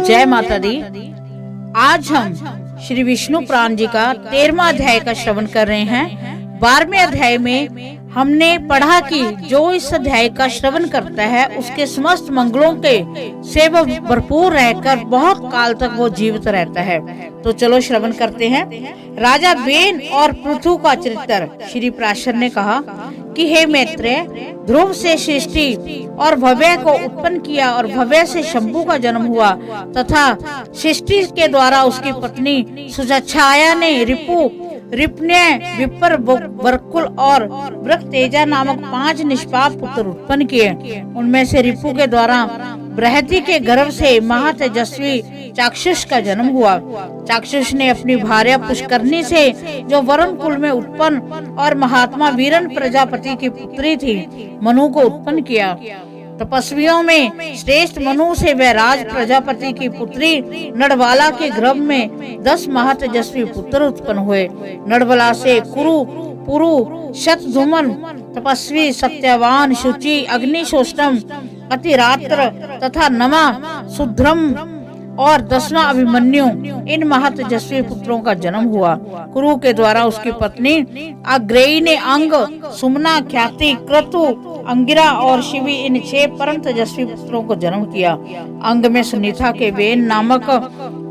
जय माता दी। आज हम श्री विष्णु पुराण जी का 13वां अध्याय का श्रवण कर रहे हैं। 12वें अध्याय में हमने पढ़ा कि जो इस अध्याय का श्रवण करता है उसके समस्त मंगलों के से वह भरपूर रहकर बहुत काल तक वो जीवित रहता है। तो चलो श्रवण करते हैं। राजा बेन और पृथु का चरित्र। श्री पराशर ने कहा कि हे मैत्रेय, ध्रुव से सृष्टि और भव्य को उत्पन्न किया और भव्य से शंभु का जन्म हुआ तथा सृष्टि के द्वारा उसकी पत्नी सुजच्छाया ने रिपने विपर वरकुल और वृक्तेजा नामक 5 निष्पाप पुत्र उत्पन्न किए। उनमें से रिपु के द्वारा बृहति के गर्भ से महातेजस्वी चाक्षुष का जन्म हुआ। चाक्षुष ने अपनी भार्या पुष्करनी से, जो वरुण कुल में उत्पन्न और महात्मा वीरन प्रजापति की पुत्री थी, मनु को उत्पन्न किया। तपस्वियों में श्रेष्ठ मनु से वैराज प्रजापति की पुत्री नड़वाला के गर्भ में 10 महातेजस्वी पुत्र उत्पन्न हुए। नड़वाला से कुरु, पुरु, शतधुमन, तपस्वी, सत्यवान, शुचि, अग्निशोष्टम, अतिरात्र तथा नमा, सुध्रम और 10वां अभिमन्यु, इन महतेजस्वी पुत्रों का जन्म हुआ। कुरु के द्वारा उसकी पत्नी अग्रेयी ने अंग, सुमना, ख्याति, क्रतु, अंगिरा और शिवी, इन 6 परम तेजस्वी पुत्रों को जन्म किया। अंग में सुनीता के बेन नामक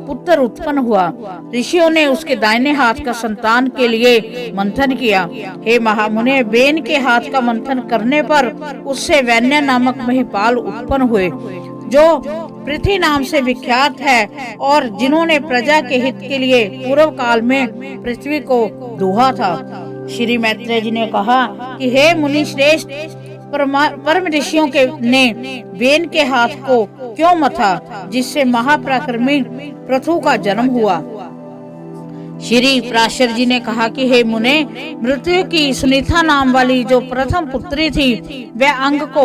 पुत्र उत्पन्न हुआ। ऋषियों ने उसके दाहिने हाथ का संतान के लिए मंथन किया। हे महामुने, बेन के हाथ का मंथन करने पर उससे वैन्य नामक महिपाल उत्पन्न हुए, जो पृथ्वी नाम से विख्यात है और जिन्होंने प्रजा के हित के लिए पूर्व काल में पृथ्वी को दोहा था। श्री मैत्रेय जी ने कहा कि हे मुनि श्रेष्ठ, परम ऋषियों के ने बेन के हाथ को क्यों मथा, जिससे महापराक्रमी पृथु का जन्म हुआ। श्री पराशर जी ने कहा कि हे मुने, मृत्यु की सुनीता नाम वाली जो प्रथम पुत्री थी, वह अंग को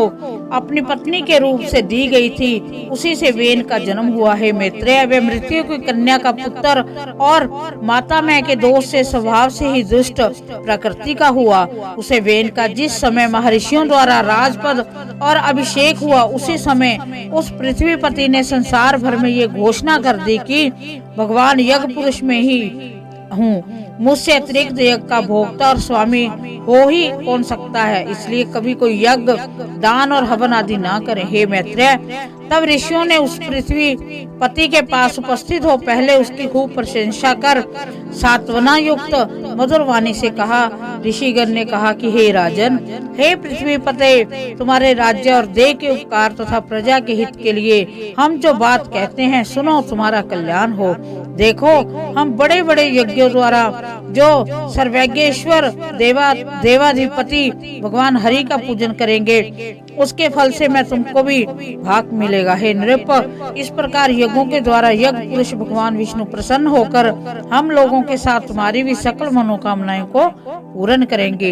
अपनी पत्नी के रूप से दी गई थी, उसी से वेन का जन्म हुआ। है मैत्रेय, वह मृत्यु की कन्या का पुत्र और माता मैं के दोष से स्वभाव से ही दुष्ट प्रकृति का हुआ। उसे वेन का जिस समय महर्षियों द्वारा राजपद और अभिषेक हुआ, उसी समय उस पृथ्वीपति ने संसार भर में ये घोषणा कर दी कि भगवान यज्ञ पुरुष में ही हूँ, मुझसे अतिरिक्त यज्ञ का भोक्ता और स्वामी हो ही कौन सकता है, इसलिए कभी कोई यज्ञ, दान और हवन आदि ना करे। हे मैत्रेय, तब ऋषियों ने उस पृथ्वी पति के पास उपस्थित हो पहले उसकी खूब प्रशंसा कर सांत्वना युक्त मधुर वाणी से कहा। ऋषिगण ने कहा कि हे राजन, हे पृथ्वी पते, तुम्हारे राज्य और देह के उपकार तथा प्रजा के हित के लिए हम जो बात कहते हैं सुनो, तुम्हारा कल्याण हो। देखो, हम बड़े बड़े यज्ञों द्वारा जो सर्वज्ञेश्वर देवाधिपति भगवान हरि का पूजन करेंगे, उसके फल से मैं तुमको भी भाग मिलेगा। हे नृप, इस प्रकार यज्ञों के द्वारा यज्ञ पुरुष भगवान विष्णु प्रसन्न होकर हम लोगों के साथ तुम्हारी भी सकल मनोकामनाएं को पूर्ण करेंगे।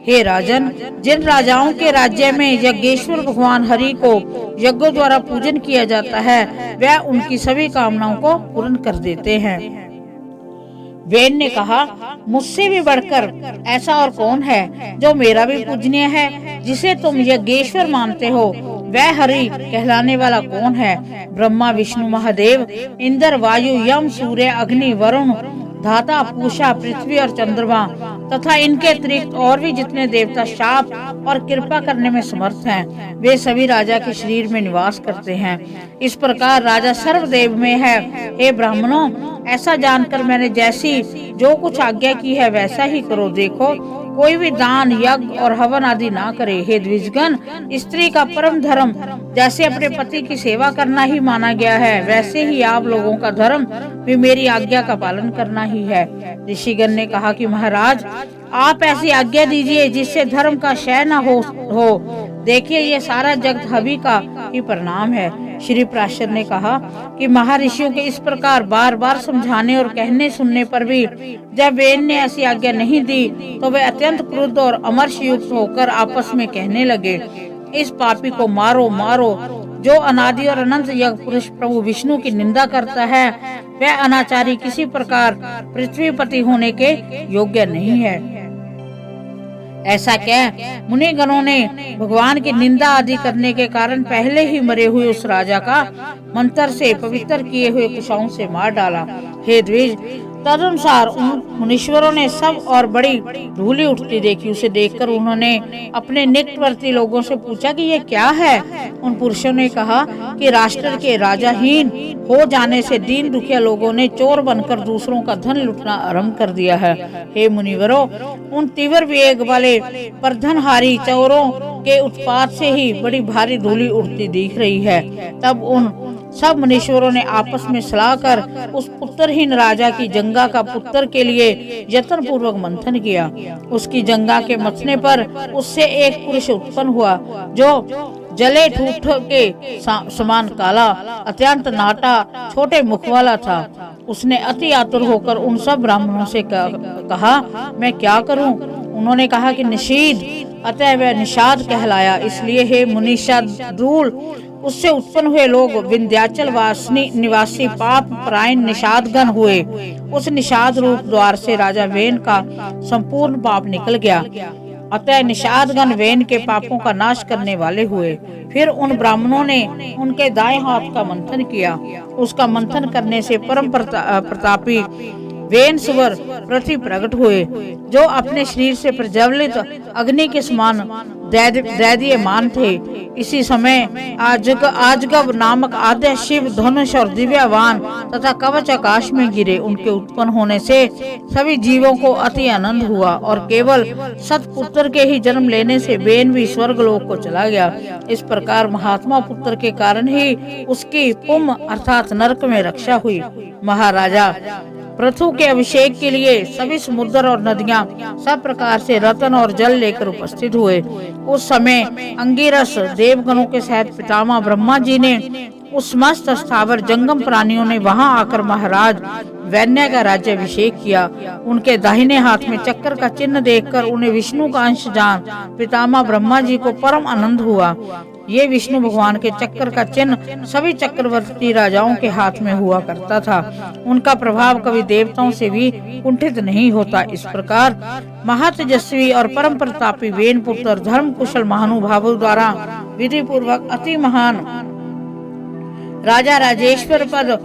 हे राजन, जिन राजाओं के राज्य में यज्ञेश्वर भगवान हरि को यज्ञों द्वारा पूजन किया जाता है, वह उनकी सभी कामनाओं को पूर्ण कर देते हैं। वेन ने कहा, मुझसे भी बढ़कर ऐसा और कौन है जो मेरा भी पूजनीय है, जिसे तुम यज्ञेश्वर मानते हो, वह हरि कहलाने वाला कौन है? ब्रह्मा, विष्णु, महादेव, इंद्र, वायु, यम, सूर्य, अग्नि, वरुण, धाता, पूषा, पृथ्वी और चंद्रमा तथा इनके अतिरिक्त और भी जितने देवता शाप और कृपा करने में समर्थ हैं, वे सभी राजा के शरीर में निवास करते हैं। इस प्रकार राजा सर्वदेव में है। हे ब्राह्मणों, ऐसा जानकर मैंने जैसी जो कुछ आज्ञा की है वैसा ही करो। देखो, कोई भी दान, यज्ञ और हवन आदि ना करे। हे द्विजगण, स्त्री का परम धर्म जैसे अपने पति की सेवा करना ही माना गया है, वैसे ही आप लोगों का धर्म भी मेरी आज्ञा का पालन करना ही है। ऋषिगण ने कहा कि महाराज, आप ऐसी आज्ञा दीजिए जिससे धर्म का क्षय न हो। देखिए, ये सारा जगत हवि का ही परिणाम है। श्री पराशर ने कहा कि महर्षियों के इस प्रकार बार बार समझाने और कहने सुनने पर भी जब वेन ने ऐसी आज्ञा नहीं दी, तो वे अत्यंत क्रुद्ध और अमर्ष युक्त होकर आपस में कहने लगे, इस पापी को मारो मारो, जो अनादि और अनंत यज्ञ पुरुष प्रभु विष्णु की निंदा करता है, वह अनाचारी किसी प्रकार पृथ्वीपति होने के योग्य नहीं है। ऐसा क्या मुनिगणों ने भगवान की निंदा आदि करने के कारण पहले ही मरे हुए उस राजा का मंत्र से पवित्र किए हुए कुशाओं से मार डाला। हे द्विज, तदनुसार उन मुनीश्वरों ने सब और बड़ी धूली उठती देखी। उसे देखकर उन्होंने अपने निकटवर्ती लोगों से पूछा कि ये क्या है। उन पुरुषों ने कहा कि राष्ट्र के राजाहीन हो जाने से दीन दुखिया लोगों ने चोर बनकर दूसरों का धन लूटना आरंभ कर दिया है। हे मुनिवरों, उन तीव्र वेग वाले परधनहारी चोरों के उत्पात से ही बड़ी भारी धूली उड़ती दिख रही है। तब उन सब मुनीश्वरों ने आपस में सलाह कर उस पुत्रहीन राजा की जंगा का पुत्र के लिए यत्न पूर्वक मंथन किया। उसकी जंगा के मथने पर उससे एक पुरुष उत्पन्न हुआ जो जले ठूठ के समान काला, अत्यंत नाटा, छोटे मुख वाला था। उसने अति आतुर होकर उन सब ब्राह्मणों से कहा, मैं क्या करूं? उन्होंने कहा कि निषीद, अतः वह निषाद कहलाया। इसलिए हे मुनीषाद्रूल, उससे उत्पन्न हुए लोग विंध्याचल वासनी निवासी पाप परायण निषादगण हुए। उस निषाद रूप द्वार से राजा वेन का संपूर्ण पाप निकल गया। अतः निषादगण वेन के पापों का नाश करने वाले हुए। फिर उन ब्राह्मणों ने उनके दाएं हाथ का मंथन किया। उसका मंथन करने से परम प्रतापी वेन स्वर पृथ्वी प्रकट हुए, जो अपने शरीर से प्रज्वलित अग्नि के समान दैदीयमान थे। इसी समय आजगब नामक आद्य शिव धनुष और दिव्यवान तथा कवच आकाश में गिरे। उनके उत्पन्न होने से सभी जीवों को अति आनंद हुआ और केवल सतपुत्र के ही जन्म लेने से वेन भी स्वर्गलोक को चला गया। इस प्रकार महात्मा पुत्र के कारण ही उसकी पुम अर्थात नरक में रक्षा हुई। महाराजा, पृथु के अभिषेक के लिए सभी समुद्र और नदियां सब प्रकार से रतन और जल लेकर उपस्थित हुए। उस समय अंगिरस देवगणों के सहित पितामह ब्रह्मा जी ने उस समस्त स्थावर जंगम प्राणियों ने वहां आकर महाराज वैन्य का राज्याभिषेक किया। उनके दाहिने हाथ में चक्र का चिन्ह देखकर उन्हें विष्णु का अंश जान पितामह ब्रह्मा जी को परम आनंद हुआ। ये विष्णु भगवान के चक्र का चिन्ह सभी चक्रवर्ती राजाओं के हाथ में हुआ करता था। उनका प्रभाव कभी देवताओं से भी कुंठित नहीं होता। इस प्रकार महातेजस्वी और परम प्रतापी वेन पुत्र धर्म कुशल महानुभावों द्वारा विधि पूर्वक अति महान राजा राजेश्वर पद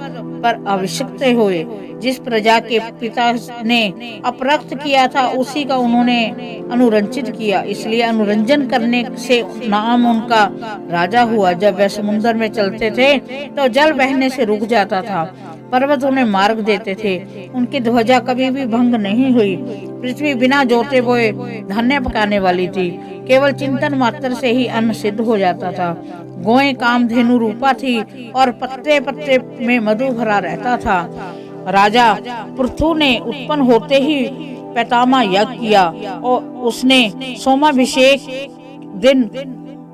पर अभिषिक्त हुए। जिस प्रजा के पिता ने अपरक्त किया था उसी का उन्होंने अनुरंजित किया, इसलिए अनुरंजन करने से नाम उनका राजा हुआ। जब वह समुद्र में चलते थे तो जल बहने से रुक जाता था, पर्वत उन्हें मार्ग देते थे, उनकी ध्वजा कभी भी भंग नहीं हुई। पृथ्वी बिना जोते बोए धान्य पकाने वाली थी, केवल चिंतन मात्र से ही अन्न सिद्ध हो जाता था। गोएं कामधेनु रूपा थी और पत्ते पत्ते में मधु भरा रहता था। राजा पृथु ने उत्पन्न होते ही पैतामा यज्ञ किया और उसने सोमाभिषेक दिन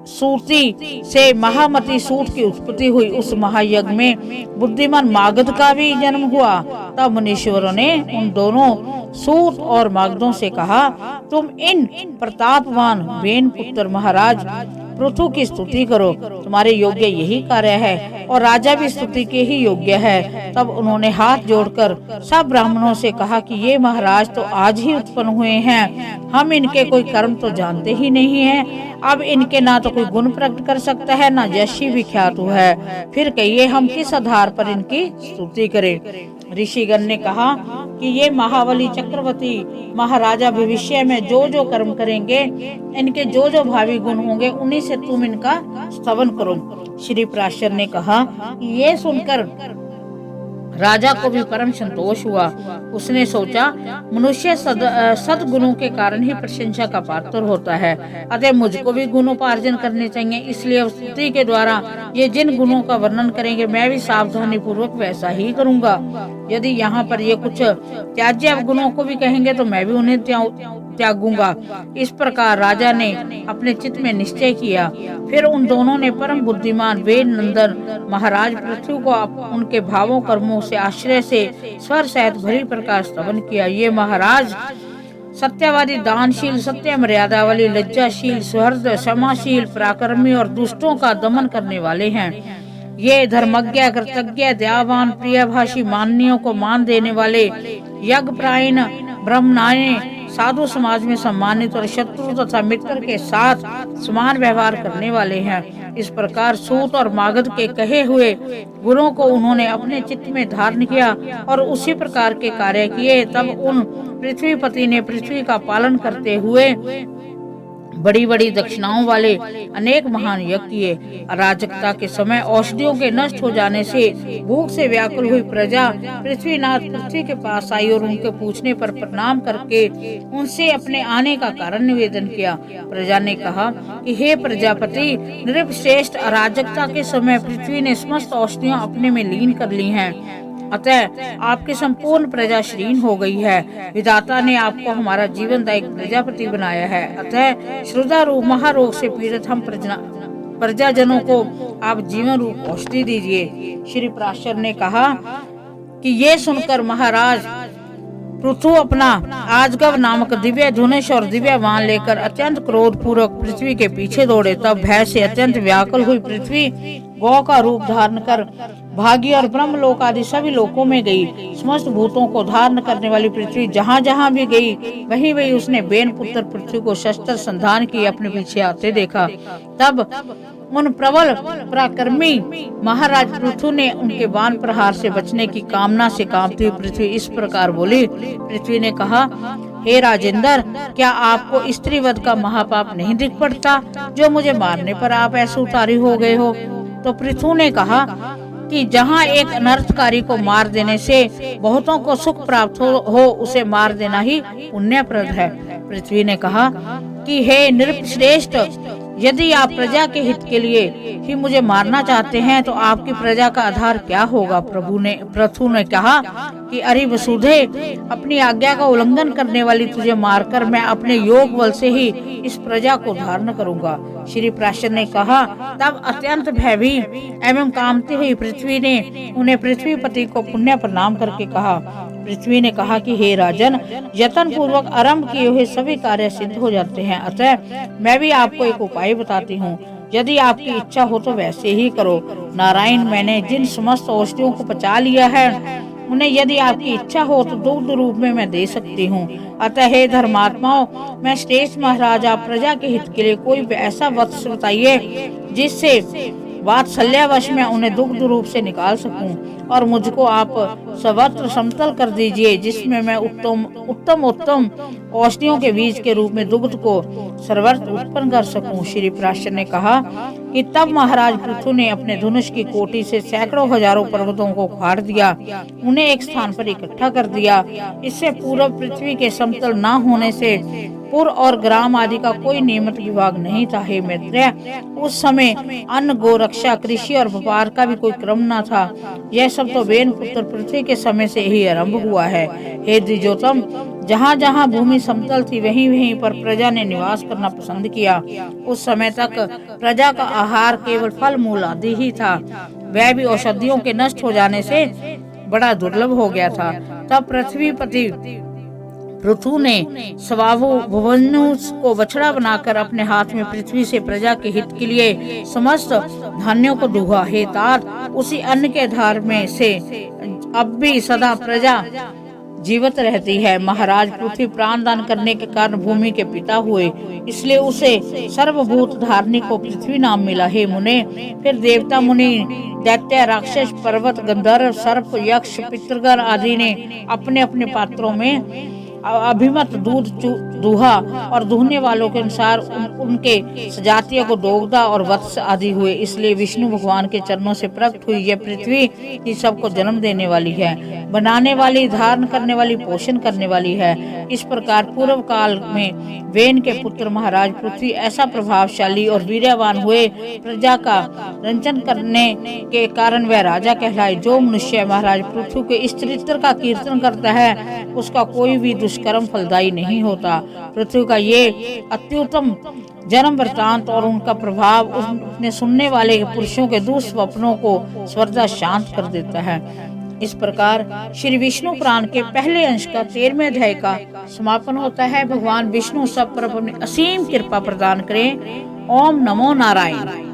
सूर्ति से महामती सूत की उत्पत्ति हुई। उस महायज्ञ में बुद्धिमान मागध का भी जन्म हुआ। तब मुनीश्वरों ने उन दोनों सूत और मागधों से कहा, तुम इन प्रतापवान वेन पुत्र महाराज पृथु की स्तुति करो, तुम्हारे योग्य यही कार्य है और राजा भी स्तुति के ही योग्य है। तब उन्होंने हाथ जोड़कर सब ब्राह्मणों से कहा कि ये महाराज तो आज ही उत्पन्न हुए हैं, हम इनके कोई कर्म तो जानते ही नहीं हैं। अब इनके ना तो कोई गुण प्रकट कर सकता है, ना यशी विख्यात है, फिर कहिए हम किस आधार पर इनकी स्तुति करें। ऋषिगण ने कहा कि ये महाबली चक्रवर्ती महाराजा भविष्य में जो जो कर्म करेंगे, इनके जो जो भावी गुण होंगे, उन्हीं से तुम इनका स्तवन करो। श्री पराशर ने कहा, ये सुनकर राजा को भी परम संतोष हुआ। उसने सोचा, मनुष्य सद्गुणों के कारण ही प्रशंसा का पात्र होता है, अतः मुझको भी गुणोपार्जन करने चाहिए। इसलिए स्तुति के द्वारा ये जिन गुणों का वर्णन करेंगे, मैं भी सावधानी पूर्वक वैसा ही करूंगा। यदि यहाँ पर ये कुछ त्याज्य गुणों को भी कहेंगे तो मैं भी उन्हें त्यागूंगा। इस प्रकार राजा ने अपने चित्त में निश्चय किया। फिर उन दोनों ने परम बुद्धिमान वेद नंदन महाराज पृथ्वी को उनके भावों कर्मों से आश्रय से स्वर सहित भरी प्रकार स्तवन किया। ये महाराज सत्यवादी, दानशील, सत्य मर्यादा वाली, लज्जाशील, सुहृद, क्षमाशील, पराक्रमी और दुष्टों का दमन करने वाले हैं। ये धर्मज्ञ, कृतज्ञ, दयावान, प्रियभाषी, माननीयों को मान देने वाले, यज्ञ प्रायण, ब्रह्मणायण, साधु समाज में सम्मानित और शत्रु तथा मित्र के साथ समान व्यवहार करने वाले हैं। इस प्रकार सूत और मागध के कहे हुए गुणों को उन्होंने अपने चित्त में धारण किया और उसी प्रकार के कार्य किए। तब उन पृथ्वीपति ने पृथ्वी का पालन करते हुए बड़ी बड़ी दक्षिणाओं वाले अनेक महान यज्ञ किए। अराजकता के समय औषधियों के नष्ट हो जाने से भूख से व्याकुल हुई प्रजा पृथ्वीनाथ पृथ्वी के पास आई और उनके पूछने पर प्रणाम करके उनसे अपने आने का कारण निवेदन किया। प्रजा ने कहा कि हे प्रजापति, नृपश्रेष्ठ, अराजकता के समय पृथ्वी ने समस्त औषधियां अपने में लीन कर ली हैं, अतः आपकी संपूर्ण प्रजा श्रीन हो गई है। विधाता ने आपको हमारा जीवनदायक प्रजापति बनाया है, अतः श्रुदा रूप महारोग से पीड़ित हम प्रजाजनों को आप जीवन रूप औषधि दीजिए। श्री पराशर ने कहा कि ये सुनकर महाराज पृथु अपना आजगव नामक दिव्य धनुष और दिव्य बाण लेकर अत्यंत क्रोध पूर्वक पृथ्वी के पीछे दौड़े। तब भय से अत्यंत व्याकुल हुई पृथ्वी गौ का रूप धारण कर भागी और ब्रह्मलोक आदि सभी लोकों में गई। समस्त भूतों को धारण करने वाली पृथ्वी जहाँ जहाँ भी गई वहीं वहीं उसने बेन पुत्र पृथ्वी को शस्त्र संधान किए अपने पीछे आते देखा। तब उन प्रबल पराक्रमी महाराज पृथु ने उनके बाण प्रहार से बचने की कामना से कांपती हुई पृथ्वी इस प्रकार बोली। पृथ्वी ने कहा, हे राजेंद्र, क्या आपको स्त्रीवध का महापाप नहीं दिख पड़ता जो मुझे मारने पर आप ऐसे उतारी हो गए हो? तो पृथु ने कहा कि जहाँ एक अनर्थकारी को मार देने से बहुतों को सुख प्राप्त हो उसे मार देना ही पुण्यप्रद है। पृथ्वी ने कहा कि हे नृपश्रेष्ठ, यदि आप प्रजा के हित के लिए ही मुझे मारना चाहते हैं तो आपकी प्रजा का आधार क्या होगा? पृथु ने कहा कि अरे वसुधे, अपनी आज्ञा का उल्लंघन करने वाली तुझे मारकर मैं अपने योग बल से ही इस प्रजा को धारण करूंगा। श्री पराशर ने कहा, तब अत्यंत भयभीत एवं कामती हुई पृथ्वी ने उन्हें पृथ्वीपति को पुण्य प्रणाम करके कहा। पृथ्वी ने कहा कि हे राजन, यत्न पूर्वक आरंभ किए हुए सभी कार्य सिद्ध हो जाते हैं, अतः मैं भी आपको एक उपाय बताती हूँ। यदि आपकी इच्छा हो तो वैसे ही करो। नारायण, मैंने जिन समस्त औषधियों को पचा लिया है उन्हें यदि आपकी इच्छा हो तो दुग्ध रूप में मैं दे सकती हूँ। अतः हे धर्मात्माओं, मैं श्रेष्ठ महाराजा प्रजा के हित के लिए कोई ऐसा वत्स बताइए जिससे वात्सल्यवश में उन्हें दुग्ध रूप से निकाल सकूं, और मुझको आप सर्वत्र समतल कर दीजिए जिसमें मैं उत्तम औषधियों के बीज के रूप में दुग्ध को सर्वत्र उत्पन्न कर सकूं। श्री पराशर ने कहा कि तब महाराज पृथु ने अपने धनुष की कोटि से सैकड़ों हजारों पर्वतों को उखाड़ दिया, उन्हें एक स्थान पर इकट्ठा कर दिया। इससे पूर्व पृथ्वी के समतल न होने से पुर और ग्राम आदि का कोई नियमित विभाग नहीं था। हे मित्र, उस समय अन्न, गोरक्षा, कृषि और व्यापार का भी कोई क्रम न था। यह सब तो बेन पुत्र पृथ्वी के समय से ही आरंभ हुआ है। हे द्विजोतम, जहाँ जहाँ भूमि समतल थी वहीं वहीं पर प्रजा ने निवास करना पसंद किया। उस समय तक प्रजा का आहार केवल फल मूल आदि ही था, वह भी औषधियों के नष्ट हो जाने से बड़ा दुर्लभ हो गया था। तब पृथ्वीपति पृथु ने स्वाभु भुवनुस को बछड़ा बनाकर अपने हाथ में पृथ्वी से प्रजा के हित के लिए समस्त धान्यों को दुहा। हे तात, उसी अन्न के आधार में से अब भी सदा प्रजा जीवित रहती है। महाराज पृथ्वी प्राण दान करने के कारण भूमि के पिता हुए, इसलिए उसे सर्वभूत धारणी को पृथ्वी नाम मिला। हे मुने, फिर देवता, मुनि, दैत्य, राक्षस, पर्वत, गंधर्व, सर्प, यक्ष, पितृगण आदि ने अपने अपने पात्रों में अभिमत दूध दूहा और दूहने वालों के अनुसार उनके सजातियों को दोगदा और वत्स आदि हुए। इसलिए विष्णु भगवान के चरणों से प्रकट हुई यह पृथ्वी ही सबको जन्म देने वाली है, बनाने वाली, धारण करने वाली, पोषण करने वाली है। इस प्रकार पूर्व काल में वेन के पुत्र महाराज पृथ्वी ऐसा प्रभावशाली और वीर्यवान हुए, प्रजा का रंजन करने के कारण वह राजा कहलाए। जो मनुष्य महाराज पृथ्वी के इस चरित्र का कीर्तन करता है उसका कोई भी दुष्कर्म फलदायी नहीं होता। पृथ्वी का ये अत्युत्तम जन्म वृतांत और उनका प्रभाव अपने सुनने वाले पुरुषों के दुस्वप्नों को सर्वदा शांत कर देता है। इस प्रकार श्री विष्णु पुराण के पहले अंश का 13वें अध्याय का समापन होता है। भगवान विष्णु सब पर अपनी असीम कृपा प्रदान करें। ओम नमो नारायण।